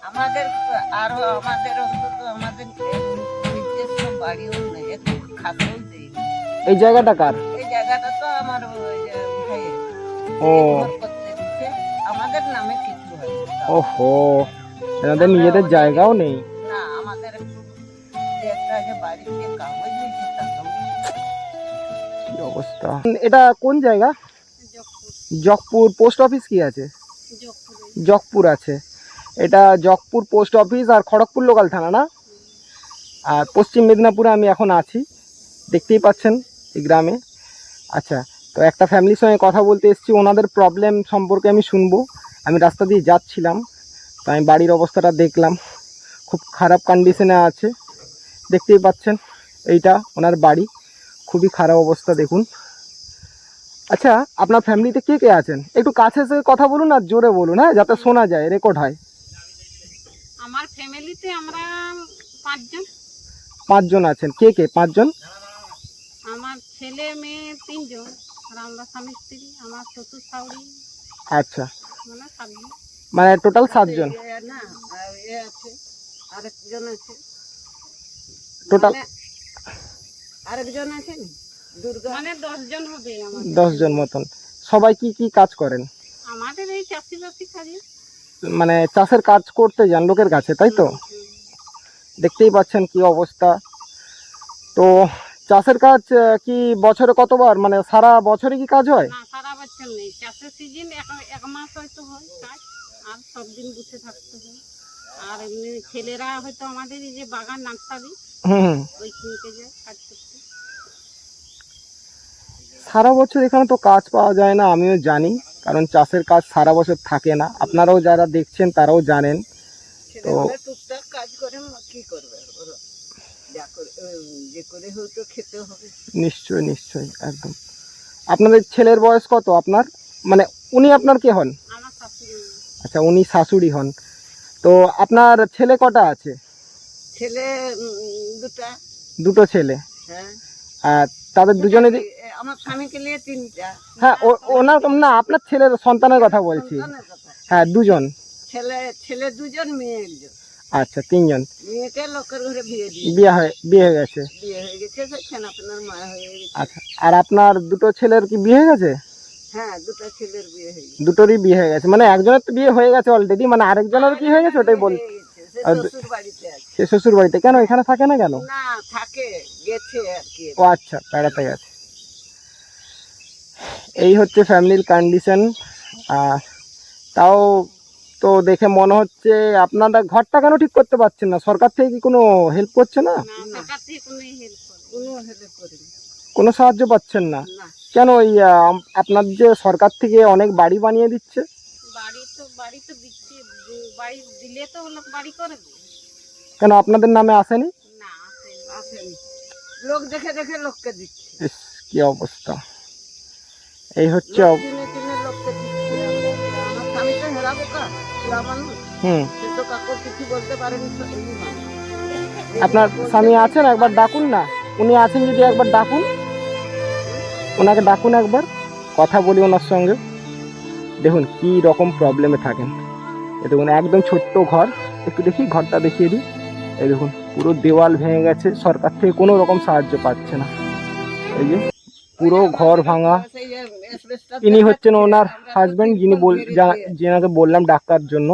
আমাদের আরো আমাদের অন্তত আমাদের নিজস্ব বাড়িও নেই, একটু খাতেও দেই। এই জায়গাটা কার? এই জায়গাটা তো আমার ওই যে ভাইয়ের, ও ঘর করতে দিচ্ছে, আমাদের নামে কিছু হয় না। ওহো, এনাদের আমরা নিজেদের অনেকে- জায়গাও নেই। না, আমাদের একটু যে একটা যে বাড়িতে কাগজ হয়েছে তাতেও কি অবস্থা! এটা কোন জায়গা? জকপুর পোস্ট অফিস কি আছে? জকপুর আছে। এটা জকপুর পোস্ট অফিস আর খড়গপুর লোকাল থানা না? আর পশ্চিম মেদিনীপুরে আমি এখন আছি, দেখতেই পাচ্ছেন এই গ্রামে। আচ্ছা, তো একটা ফ্যামিলির সঙ্গে কথা বলতে এসেছি, ওনাদের প্রবলেম সম্পর্কে আমি শুনবো। আমি রাস্তা দিয়ে যাচ্ছিলাম, তো আমি বাড়ির অবস্থাটা দেখলাম, খুব খারাপ কন্ডিশনে আছে। দেখতেই পাচ্ছেন এইটা ওনার বাড়ি, খুবই খারাপ অবস্থা দেখুন। আচ্ছা, আপনার ফ্যামিলিতে কে কে আছেন? একটু কাছে এসে কথা বলুন আর জোরে বলুন, হ্যাঁ, যাতে শোনা যায়, রেকর্ড হয়। আমার ফ্যামিলিতে আমরা 5 জন। 5 জন আছেন। কে কে 5 জন? আমার ছেলে মেয়ে 3 জন, আর আমরা স্বামী স্ত্রী, আমার শ্বশুর শাশুড়ি, আচ্ছা, মানে 7 জন। মানে টোটাল 7 জন না, আছে আরেকজন আছে, টোটাল। মানে আরেকজন আছে না, দুর্গা। মানে 10 জন হবে আমাদের। 10 জন মতন। সবাই কি কি কাজ করেন? আমাদের এই চাষিবাসী কাজে। মানে চাষের কাজ করতে যান লোকের কাছে, তাই তো? দেখতেই পাচ্ছেন কি অবস্থা। তো চাষের কাজ কি বছরে কতবার, মানে সারা বছরে কি কাজ হয়? না, সারা বছর নেই, চাষের সিজন এক মাস হয়তো হয় কাজ, আর সব দিন বসে থাকতে হয়। আর এমনি ছেলেরা হয়তো আমাদের এই যে বাগান নার্সারি, হুম। ওই কিনতে যায় কাজ করতে। সারা বছর এখানে তো কাজ পাওয়া যায় না, আমিও জানি, কারণ চাষের কাজ সারা বছর থাকে না। আপনারাও যারা দেখছেন তারাও জানেন। তো ছেলেমেয়েরা টুকটাক কাজ করে, কি করবে ওরা? যে করে হোক তো খেতে হবে। নিশ্চয়ই নিশ্চয়ই, একদম। আপনাদের ছেলের বয়স কত আপনার? মানে উনি আপনার কে হন? আমার শাশুড়ি। আচ্ছা, উনি শাশুড়ি হন। তো আপনার ছেলে কটা আছে? ছেলে দুটা। দুটো ছেলে। হ্যাঁ, আর তাদের দুজনেরই? আমার স্বামীকে নিয়ে 3টা। হ্যাঁ, ওনার না, আপনার ছেলের সন্তানের কথা বলছি। সন্তানের কথা। হ্যাঁ, 2 জন। ছেলে 2 জন, মেয়ে 1 জন। আচ্ছা, 3 জন। মেয়েকে লোকের ঘরে বিয়ে দিয়ে বিয়ে হয়ে গেছে। বিয়ে হয়ে গেছে, সেখানে আপনার মা হয়ে গেছে। আচ্ছা, আর আপনার দুটো ছেলের কি বিয়ে হয়ে গেছে? হ্যাঁ, 2টা ছেলের বিয়ে হয়ে গেছে। দুটোরই বিয়ে হয়ে গেছে, মানে একজনের তো বিয়ে হয়ে গেছে অলরেডি, মানে আরেকজনের কি হয়ে গেছে ওটাই বল। হয়ে গেছে, সে শ্বশুর বাড়িতে আছে। সে শ্বশুর বাড়িতে? কেন এখানে থাকে না কেন? না, থাকে, গেছে আর কি। ও আচ্ছা, বেড়াতে গেছে। এই হচ্ছে ফ্যামিলির কন্ডিশন। আর তাও তো দেখে মনে হচ্ছে আপনারা ঘরটা কেন ঠিক করতে পারছেন না? সরকার থেকে কি কোনো হেল্প করছে না? না, সরকার থেকে কোনো হেল্প করে না। কোনো হেল্প করেনি। কোনো সাহায্য পাচ্ছেন না? না, কেন? ওই আপনার যে সরকার থেকে অনেক বাড়ি বানিয়ে দিচ্ছে। বাড়ি তো দিচ্ছে, বাড়ি দিলে তো লোক বাড়ি করে দেবে। কেন আপনাদের নামে আসেনি? না, আসেনি। আসেনি। লোক দেখে দেখে লোককে দিচ্ছে। ইস, কি অবস্থা! এই হচ্ছে লোক চিনে চিনে লোককে দিচ্ছে। আমার স্বামী তো হেরাবো কা, পুরা মানুষ। হুম। সে তো কাকু কিছু বলতে পারেনি, এই মানুষ। আপনার স্বামী আছেন? একবার ডাকুন না। উনি আছেন, যদি একবার ডাকুন, ওনাকে ডাকুন, একবার কথা বলি ওনার সঙ্গে। দেখুন কি রকম প্রবলেমে থাকেন। এই দেখুন, একদম ছোট্ট ঘর। একটু দেখি ঘরটা দেখিয়ে দিই। এই দেখুন, পুরো দেওয়াল ভেঙে গেছে, সরকার থেকে কোনো রকম সাহায্য পাচ্ছে না। এই যে পুরো ঘর ভাঙা। ইনি হচ্ছেন ওনার হাজবেন্ড, যেনাকে বললাম ডাকার জন্য।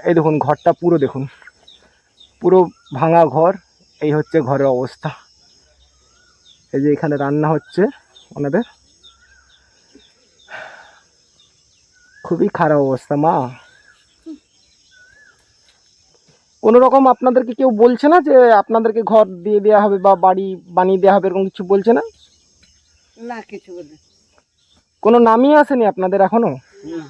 এই দেখুন ঘরটা পুরো দেখুন, পুরো ভাঙা ঘর। এই হচ্ছে ঘরের অবস্থা। এই যে এখানে রান্না হচ্ছে ওনাদের। খুবই খারাপ অবস্থা মা। কোনো রকম আপনাদেরকে কেউ বলছে না যে আপনাদেরকে ঘর দিয়ে দেওয়া হবে বা বাড়ি বানিয়ে দেওয়া হবে, এরকম কিছু বলছে না? না, কিছু বলে কোনো নামই আসেনি আপনাদের এখনো? না।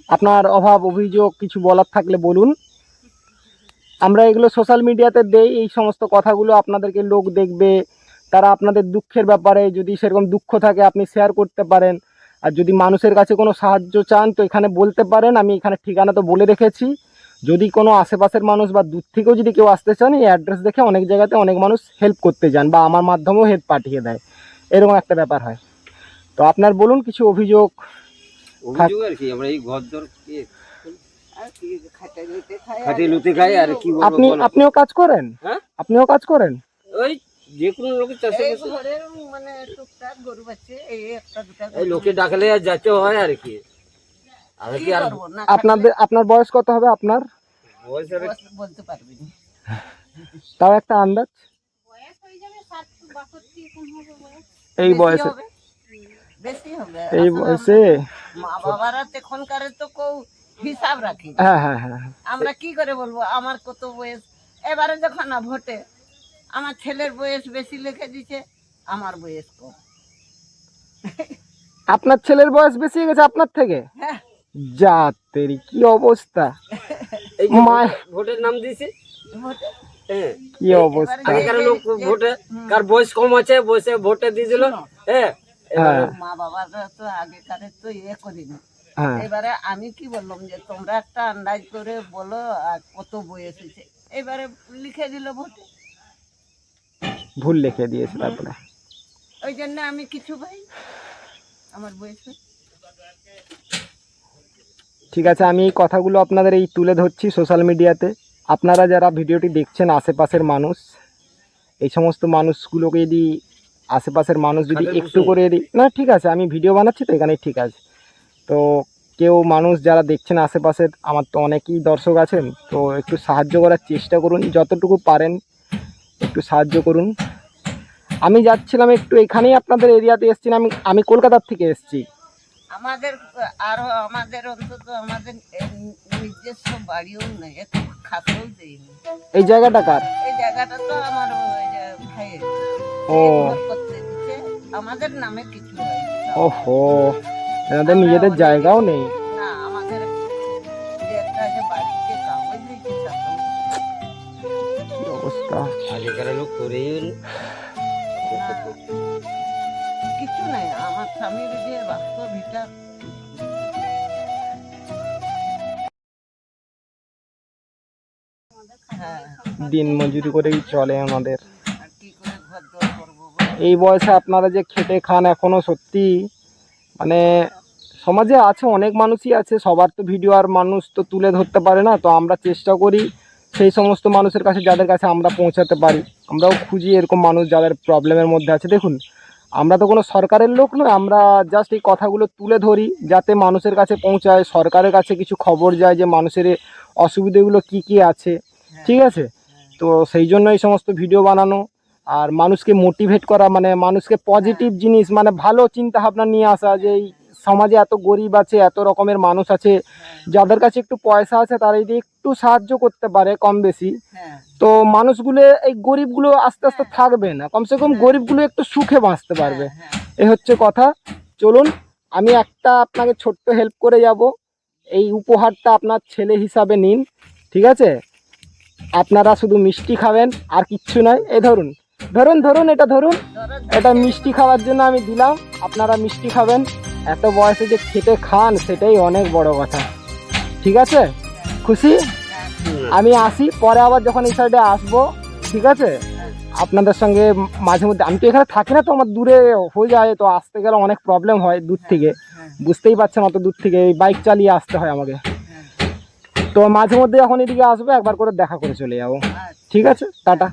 আপনার অভাব অভিযোগ কিছু বলার থাকলে বলুন। আমরা এগুলো সোশ্যাল মিডিয়াতে দেই, এই সমস্ত কথাগুলো আপনাদেরকে লোক দেখবে, তারা আপনাদের দুঃখের ব্যাপারে যদি সেরকম দুঃখ থাকে আপনি শেয়ার করতে পারেন। আর যদি মানুষের কাছে কোনো সাহায্য চান তো এখানে বলতে পারেন, আমি এখানে ঠিকানা তো বলে রেখেছি। যদি কোনো আশেপাশের মানুষ বা দূর থেকেও যদি কেউ আসতে চান, এই অ্যাড্রেস দেখে অনেক জায়গাতে অনেক মানুষ হেল্প করতে যান বা আমার মাধ্যমেও হেল্প পাঠিয়ে দেয়, এরকম একটা ব্যাপার হয়। তো আপনার বলুন কিছু অভিযোগ। অভিযোগ আর কি, আমরা এই ঘর দর আর কি খাটে লুটে খাই খাটি লুতে খাই আর কি বলবো আপনি বলো? আপনিও কাজ করেন? হ্যাঁ? আপনিও কাজ করেন? ওই যে কোনো লোকের চাষে এই ঘরের মানে টুকটাক গরু বাচ্চা এই একটা দুটা এই লোকে ডাকলে আর যেতে হয় আর কি। আর কি কি আর করবো না আপনার বয়স কত হবে আপনার? বয়সের বলতে পারবি না। তাও একটা আন্দাজ বয়স হয়ে যাবে 60-62 এরকম হবে বয়স। এই বেশি বয়সে? হবে, বেশি হবে এই আসলে বয়সে? মা বাবারা তখনকার তো কেউ হিসাব রাখি না। হ্যাঁ হ্যাঁ হ্যাঁ। আমরা কি করে বলবো আমার কত বয়স? এবারে যখন না ভোটে আমার ছেলের বয়স বেশি লিখে দিচ্ছে, আমার বয়স কম। আপনার ছেলের বয়স বেশি হয়ে গেছে আপনার থেকে? হ্যাঁ, যা তেরি কি অবস্থা! এই যে মায়- ভোটের নাম দিয়েছে। ভোটে হ্যাঁ, কি অবস্থা! আগেকার লোক ভোটে কার বয়স কম আছে বসে ভোটে দিয়ে দিল। হ্যাঁ, হ্যাঁ মা বাবারা তো আগেকারে তো করিনি। হ্যাঁ। এবারে আমি কি বললাম যে তোমরা একটা আন্দাজ করে বলো আর কত বয়স হয়েছে, এবারে লিখে দিল ভোটে। ভুল লিখে দিয়েছে তারপরে। ওই জন্য আমি কিছু ভাই আমার বয়স হয়েছে। ঠিক আছে, আমি এই কথাগুলো আপনাদের এই তুলে ধরছি সোশ্যাল মিডিয়াতে। আপনারা যারা ভিডিওটি দেখছেন আশেপাশের মানুষ, এই সমস্ত মানুষগুলোকে যদি আশেপাশের মানুষ যদি একটু করে না, ঠিক আছে আমি ভিডিও বানাচ্ছি তো এখানে, ঠিক আছে। তো কেউ মানুষ যারা দেখছেন আশেপাশের, আমার তো অনেকেই দর্শক আছেন, তো একটু সাহায্য করার চেষ্টা করুন, যতটুকু পারেন একটু সাহায্য করুন। আমি যাচ্ছিলাম একটু এখানেই আপনাদের এরিয়াতে এসেছিলাম, আমি কলকাতার থেকে এসেছি। আমাদের আরো আমাদের অন্তত আমাদের নিজস্ব বাড়িও নেই, একটু খাতেও দেয়নি। এই জায়গাটা কার? এই জায়গাটা তো আমার ওই যে ভাইয়ের, ও ঘর করতে দিচ্ছে, আমাদের নামে কিছু হয়নি। ওহো, এনাদের নিজেদের জায়গাও নেই। না, আমাদের যে একটা যে বাড়িতে কাগজ দিয়েছে তাতেও কি অবস্থা! আগেকার লোক করেই কিছু নাই। আমার স্বামীর যে বাস্তব এটা হ্যাঁ, দিন মজুরি করেই চলে আমাদের। আর কি করে ঘর দর করবো বল? এই বয়সে আপনারা যে খেটে খান এখনো, সত্যি মানে সমাজে আছে অনেক মানুষই আছে, সবার তো ভিডিও আর মানুষ তো তুলে ধরতে পারে না। তো আমরা চেষ্টা করি সেই সমস্ত মানুষের কাছে যাদের কাছে আমরা পৌঁছাতে পারি, আমরাও খুঁজি এরকম মানুষ যাদের প্রবলেমের মধ্যে আছে। দেখুন, আমরা তো কোনো সরকারের লোক নয়, আমরা জাস্ট এই কথাগুলো তুলে ধরি যাতে মানুষের কাছে পৌঁছায়, সরকারের কাছে কিছু খবর যায় যে মানুষের এই অসুবিধাগুলো কি কি আছে, ঠিক আছে। তো সেই জন্য এই সমস্ত ভিডিও বানানো আর মানুষকে মোটিভেট করা, মানে মানুষকে পজিটিভ জিনিস, মানে ভালো চিন্তা ভাবনা নিয়ে আসা, যে এই সমাজে এত গরিব আছে, এত রকমের মানুষ আছে, যাদের কাছে একটু পয়সা আছে তারা যদি একটু সাহায্য করতে পারে কম বেশি, হ্যাঁ, তো মানুষগুলো এই গরিবগুলো আস্তে আস্তে থাকবে না, কমসে কম গরিবগুলো একটু সুখে বাঁচতে পারবে। হ্যাঁ, এই হচ্ছে কথা। চলুন, আমি একটা আপনাকে ছোট্ট হেল্প করে যাব, এই উপহারটা আপনার ছেলে হিসাবে নিন, ঠিক আছে। আপনারা শুধু মিষ্টি খাবেন আর কিচ্ছু নয়। এই ধরুন ধরুন ধরুন, এটা ধরুন, ধরো এটা মিষ্টি খাওয়ার জন্য আমি দিলাম, আপনারা মিষ্টি খাবেন। এত বয়সে যে খেতে খান সেটাই অনেক বড় কথা, ঠিক আছে। খুশি? আমি আসি পরে আবার যখন এই সাইডে আসবো, ঠিক আছে। আপনাদের সঙ্গে মাঝে মধ্যে, আমি তো এখানে থাকি না, তো আমার দূরে হয়ে যায়, তো আসতে গেলে অনেক প্রবলেম হয় দূর থেকে, বুঝতেই পারছেন অত দূর থেকে এই বাইক চালিয়ে আসতে হয় আমাকে। তো মাঝে মধ্যে যখন এদিকে আসবো একবার করে দেখা করে চলে যাবো, ঠিক আছে। টাটা।